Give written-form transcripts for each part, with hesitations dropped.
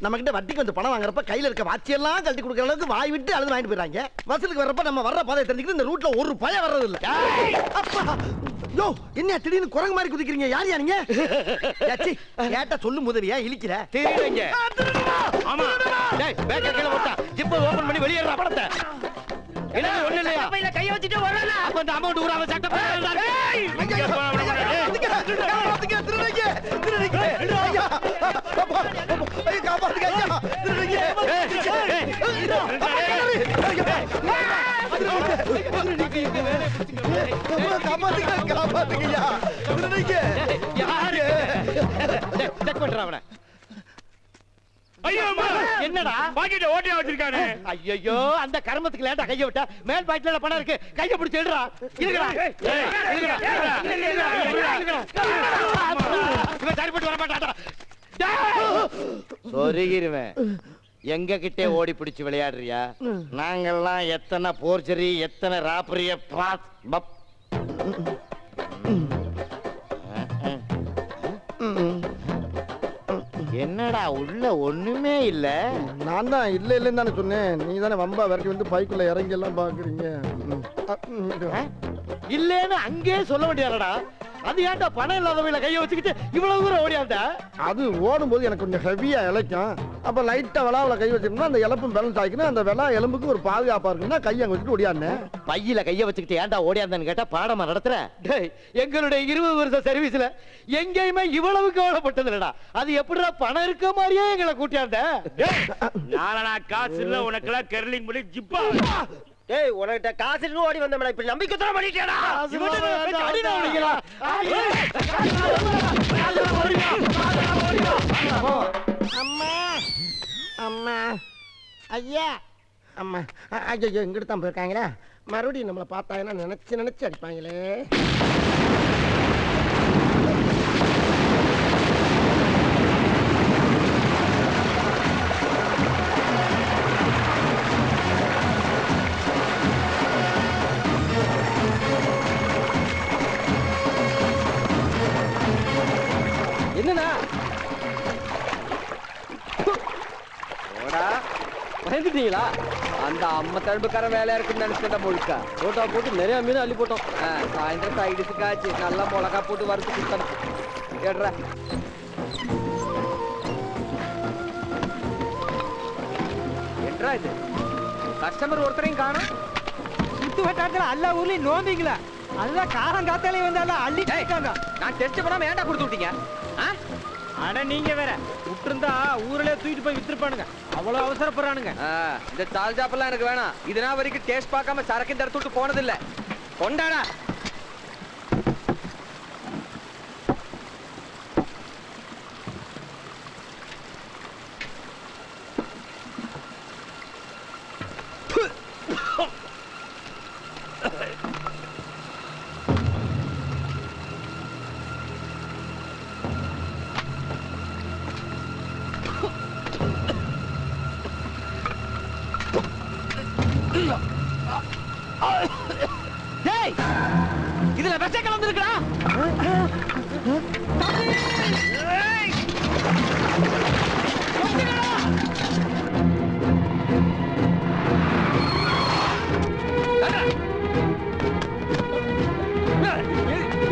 நம்ம கிட்ட வட்டிக்கு வந்து பணம் வாங்குறப்ப கையில இருக்க வாட்சியெல்லாம் கழட்டி கொடுக்குற அளவுக்கு வாய் விட்டு அழுது வாங்கிட்டு போயிடறாங்க. வசூலுக்கு வர்றப்ப நம்ம வர்ற பாதையை தெரிஞ்சுக்கிட்டு இந்த ரூட்ல ஒரு பயம் வர்றது இல்ல. யோ என்ன திடீர்னு குரங்கு மாதிரி குதிக்கிறீங்க? யார் நீங்க? கேட்டா சொல்லு முதவியா இழிக்கிற தெரியுங்க. ஆமா டேய் பேக்க கீழ போட்டா ஜிப்பை ஓபன் பண்ணி வெளிய ஏறற படத்தை. என்ன ஒண்ணு இல்லையா? பையில கைய வச்சிட்டு வரல. அப்ப அந்த அமௌண்ட் ஊராவ சட்ட போறா. ஏய் அதுக்கு திருடுங்க. ஐயா ஐயா காப்பாத்துங்க ஐயா. திருடுங்க. காப்பாத்துங்க ஐயா. திருடுங்க. யாரு? செக் பண்றா அவனை. என்னடா பாக்கெட்ல ஓட்டியா வச்சிருக்கானே? ஐயோ அந்த கர்மத்துக்கு லேட்டா கைய விட்டா மேல் பாக்கெட்ல பணம் இருக்கு. கைய பிடிச்சு எடுடா. இருங்கடா. இவன் சரிப்பட்டு வர மாட்டாடா. சொருகிருவேன். எங்க கிட்டே ஓடி பிடிச்சு விளையாடுறியா? நாங்கெல்லாம் எத்தனை போர்ஜரி எத்தனை ராப்பரிய பாப். என்னடா உள்ள ஒண்ணுமே இல்ல. நான் தான் இல்ல இல்லன்னு தானே சொன்னேன். நீ தானே வம்பா வரைக்கும் வந்து பைக்குள்ள இறங்கி எல்லாம் பாக்குறீங்க. இல்லன்னு அங்கே சொல்ல வேண்டியடா. அது ஏன்டா பணம் இல்லாதவங்கள கைய வச்சுக்கிட்டு இவ்வளவு தூரம் ஓடியாண்டா? அது ஓடும்போது எனக்கு கொஞ்சம் ஹெவியா இழைக்கும். அப்ப லைட்டா விளாவுல கை வச்சிருந்தா அந்த இழப்பும் பேலன்ஸ் ஆகிக்கணும். அந்த விளா எலும்புக்கு ஒரு பாதுகாப்பா இருக்குன்னா கையை வச்சுட்டு ஓடியாண்டேன். பையில கைய வச்சுக்கிட்டு ஏன்டா ஓடியாந்தான்னு கேட்டா பாடமா நடத்துற. எங்களுடைய 20 வருஷ சர்வீஸ்ல எங்கேயுமே இவ்வளவு கவலைப்பட்டது இல்லடா. அது எப்படிடா பணம் இருக்க மாதிரியே எங்களை கூட்டியாண்ட? நானா காசு இல்ல உனக்கெல்லாம் கெர்லிங் பண்ணி ஜிப்பா. ஏய் உனக்கிட்ட காசு இருக்கு ஓடி வந்தேன்டா. இப்ப நம்பிக்கை தர மாட்டீங்களா? அம்மா அம்மா ஐயா அம்மா ஐயோ இங்கிட்டு தான் போயிருக்காங்களா? மறுபடியும் நம்மளை பார்த்தாங்கன்னா நினைச்சு நினைச்சு அடிப்பாங்களே. என்னண்ணா பயந்துட்டீங்களா? அந்த அம்மா தடுப்புக்கார வேலையா இருக்குன்னு நினைச்சிட்டா முழுக்க போட்டா போட்டு நிறைய மீன் அள்ளி போட்டோம். சாயந்தரம் சைடுக்கு காய்ச்சி நல்லா மிளகா போட்டு வறுத்து கொடுத்தோம். கேடுறா என்றா இது கஸ்டமர் ஒருத்தரையும் காணும். சுத்து வட்டாரத்துல எல்லா ஊர்லயும் நோம்பிங்களா? அதுதான் காரம் காத்தாலே வந்தாலும் அள்ளிட்டாங்க. நான் டெஸ்ட் பண்ணாம ஏன்டா கொடுத்து விட்டீங்க? ஆனா நீங்க வேற விட்டுருந்தா ஊர்ல தூக்கிட்டு போய் வித்துருப்பானுங்க. அவ்வளவு அவசரப்படுறானுங்க. இந்த தால் ஜாப்பெல்லாம் எனக்கு வேணாம். இதனா வரைக்கும் டேஸ்ட் பார்க்காம சரக்கு தரத்து விட்டு போனது இல்ல. கொண்டாடா. இதுல விஷ கலந்துருக்கா?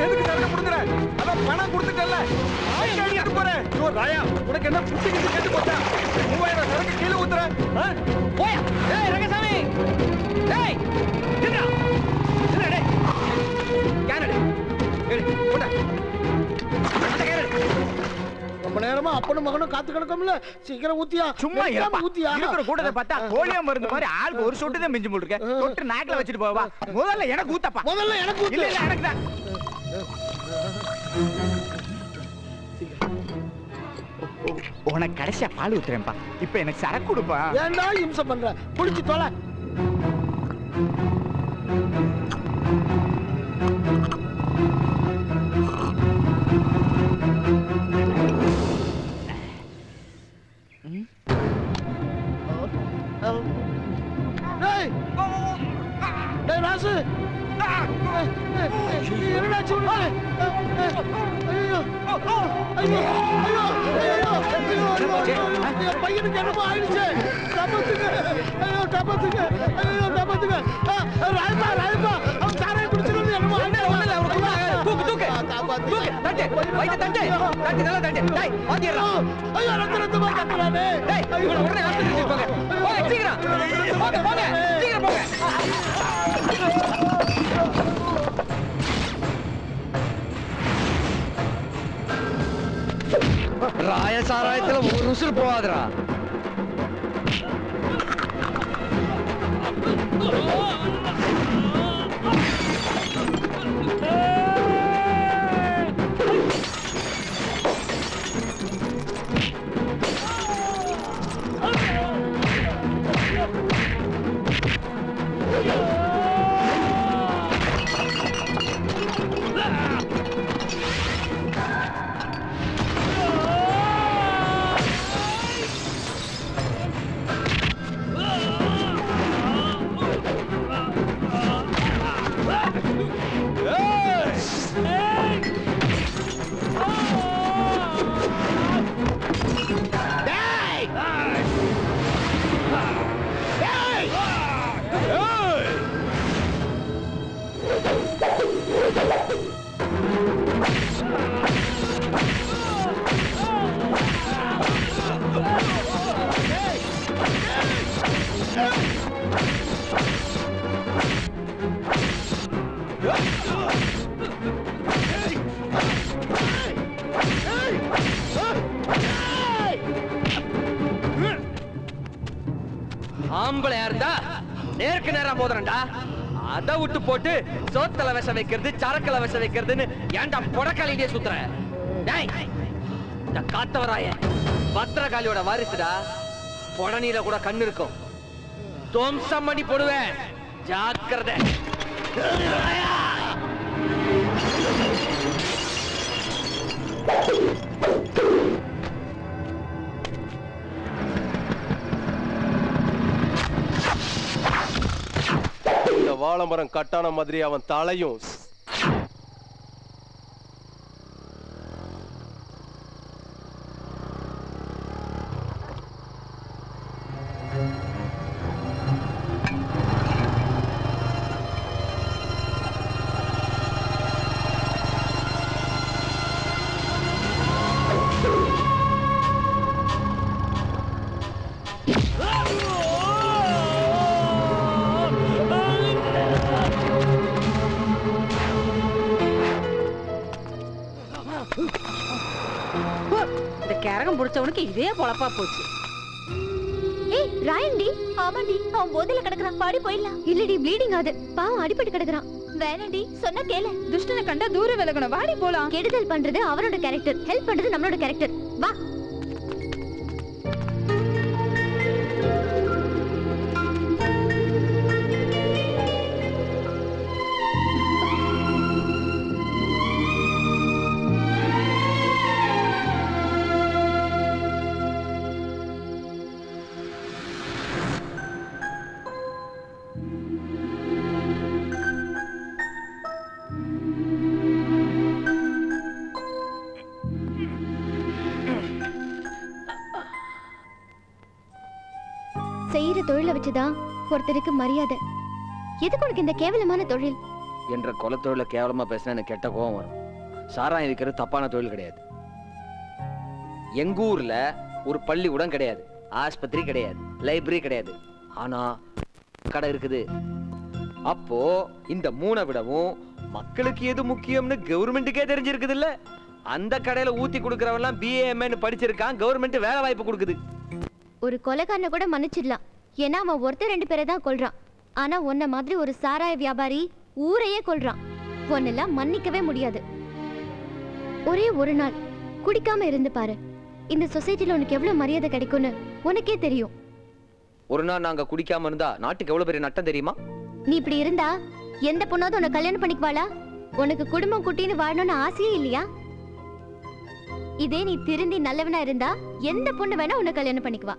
எதுக்கு சரக்கு கொடுக்குற? அதான் பணம் கொடுத்துட்டல. போறேன் ராயா உனக்கு என்ன புத்தி கிட்டு கேட்டு போட்டா? 3000 சரக்கு கீழே ஊத்துற. போயா டேய் ரங்கசாமி டேய் நின்றா நின்றா டேய் கேனடா போடா ரொம்ப நேரமா அப்பனும் மகனும் காத்து கிடக்கும்ல. சீக்கிரம் ஊத்தியா. சும்மா ஊத்தியா. இருக்கிற கூட்டத்தை பார்த்தா கோலியா மருந்து மாதிரி ஆளுக்கு ஒரு சொட்டு தான் மிஞ்சி போட்டுருக்க. தொட்டு நாக்கில வச்சுட்டு போவா. முதல்ல எனக்கு ஊத்தப்பா. முதல்ல எனக்கு ஊத்து. இல்ல எனக்கு தான். உனக்கு கடைசியா பால் ஊத்துறேன்ப்பா. இப்ப எனக்கு சரக்கு கொடுப்பா. ஏன்டா இம்சை பண்ற? குடிச்சு தொலை. ராசு என்னடா என் பையனுக்கு என்னமோ ஆயிடுச்சு. காப்பாத்துங்க, ஐயோ காப்பாத்துங்க, ஐயோ காப்பாத்துங்க. ராயப்பா ராயப்பா அவன் சாராயம் குடிச்சிருந்து என்னமோ ஆயிடுச்சு. தூக்கு தூக்கு தூக்கு தட்டு வைத்த தட்டு தட்டு நல்லா தட்டு டேய் வாங்கிரா. ஐயோ ரத்த ரத்தமா கத்துறானே. டேய் இவனை உடனே ஆஸ்பத்திரிக்கு போங்க. போங்க சீக்கிரம் போங்க போங்க சீக்கிரம் போங்க. ராய சாராயத்துல ஒரு உசுறு போகாதடா. ஆம்பளை இருந்தா நேருக்கு நேரா மோதுறா. அதை விட்டு போட்டு சோத்தல விஷம் வைக்கிறது சரக்கல விஷம் வைக்கிறதுன்னு ஏன்டா புடக்காலிலேயே சுத்துற? டேய் இந்த காத்தவராய பத்திரகாளியோட வாரிசுடா. புடனில கூட கண்ணு இருக்கும். தோம்சம் பண்ணி போடுவேன், ஜாக்கிரதை. வாழைமரம் கட்டான மாதிரி அவன் தலையும் கரகம் புடிச்சவனுக்கு இதே பொழப்பா போச்சு. ஏய் ராயண்டி, ஆமாண்டி, அவன் போதையில கிடக்குறான். பாடி போயிடலாம். இல்லடி ப்ளீடிங் ஆகுது, பாவம் அடிபட்டு கிடக்குறான். வேணாண்டி, சொன்னா கேளு. துஷ்டனை கண்டா தூர விலகணும், வாடி போலாம். கெடுதல் பண்றது அவனோட கேரக்டர், ஹெல்ப் பண்றது நம்மளோட கேரக்டர். வா. செய்யற தொழில வச்சுதான் ஒருத்தருக்கு மரியாதை. எதுக்கு உனக்கு இந்த கேவலமான தொழில்? என்ற கொலை தொழில கேவலமா பேசினா எனக்கு கெட்ட கோபம் வரும். சாராயம் விற்கிறது தப்பான தொழில் கிடையாது. எங்க ஊர்ல ஒரு பள்ளிக்கூடம் கிடையாது, ஆஸ்பத்திரி கிடையாது, லைப்ரரி கிடையாது. ஆனா கடை இருக்குது. அப்போ இந்த மூணை விடவும் மக்களுக்கு எது முக்கியம்னு கவர்மெண்ட்டுக்கே தெரிஞ்சிருக்குது இல்ல. அந்த கடையில ஊத்தி கொடுக்கறவெல்லாம் BAMன்னு படிச்சிருக்கான். கவர்மெண்ட் வேலை வாய்ப்பு கொடுக்குது. ஒரு கொலைகாரனை கூட மன்னிச்சிடலாம், ஏன்னா அவன் ஒருத்தர் 2 பேரை தான் கொல்றான். ஆனா உன்ன மாதிரி ஒரு சாராய வியாபாரி ஊரையே கொல்றான். உன்னெல்லாம் மன்னிக்கவே முடியாது. ஒரே ஒரு நாள் குடிக்காம இருந்து பாரு, இந்த சொசைட்டில உனக்கு எவ்வளவு மரியாதை கிடைக்கும்னு உனக்கே தெரியும். ஒரு நாள் நாங்க குடிக்காம இருந்தா நாட்டுக்கு எவ்வளவு பெரிய நட்டம் தெரியுமா? நீ இப்படி இருந்தா எந்த பொண்ணாவது உன்னை கல்யாணம் பண்ணிக்குவாளா? உனக்கு குடும்பம் குட்டின்னு வாழணும்னு ஆசையே இல்லையா? இதே நீ திருந்தி நல்லவனா இருந்தா எந்த பொண்ணு வேணா உன்னை கல்யாணம் பண்ணிக்குவா.